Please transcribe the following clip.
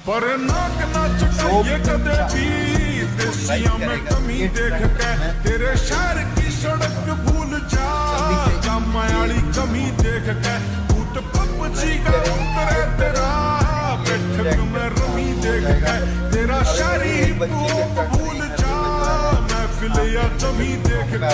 पर नाक ना चुकाइए कदे भी देसिया में कमी देख के तेरे शहर की सड़क भूल जा जामा वाली कमी देख के टूट पपची का उतरे तेरा बैठक में रमी देख के तेरा शहरी भूल जा महफिल या जमी देख के